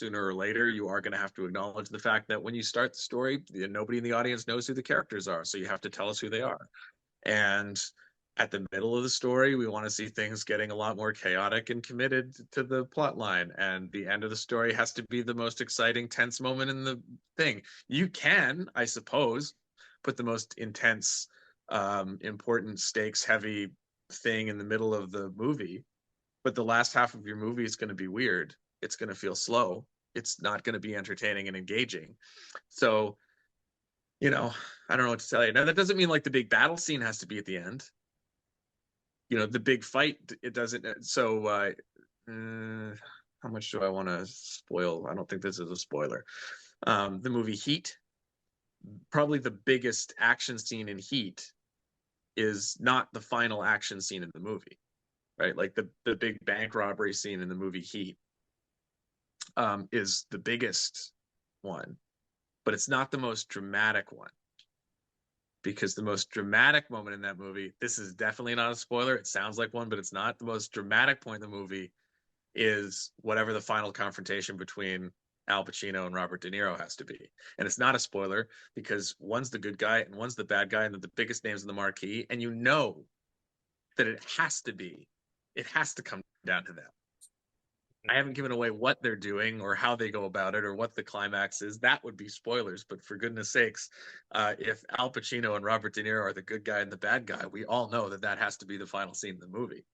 sooner or later you are going to have to acknowledge the fact that when you start the story, nobody in the audience knows who the characters are, so you have to tell us who they are. And at the middle of the story, we want to see things getting a lot more chaotic and committed to the plot line. And the end of the story has to be the most exciting, tense moment in the thing. You can, I suppose, put the most intense, important, stakes heavy thing in the middle of the movie, but the last half of your movie is going to be weird. It's going to feel slow. It's not going to be entertaining and engaging. So, I don't know what to tell you. Now, that doesn't mean like the big battle scene has to be at the end. The big fight, it doesn't. How much do I want to spoil? I don't think this is a spoiler. The movie Heat, probably the biggest action scene in Heat is not the final action scene in the movie, right? Like the big bank robbery scene in the movie Heat is the biggest one, but it's not the most dramatic one, because the most dramatic moment in that movie, this is definitely not a spoiler. It sounds like one, but it's not. The most dramatic point in the movie is whatever the final confrontation between Al Pacino and Robert De Niro has to be. And it's not a spoiler because one's the good guy and one's the bad guy, and they're the biggest names in the marquee. And you know that it has to come down to them. I haven't given away what they're doing or how they go about it or what the climax is. That would be spoilers. But for goodness sakes, if Al Pacino and Robert De Niro are the good guy and the bad guy, we all know that has to be the final scene in the movie.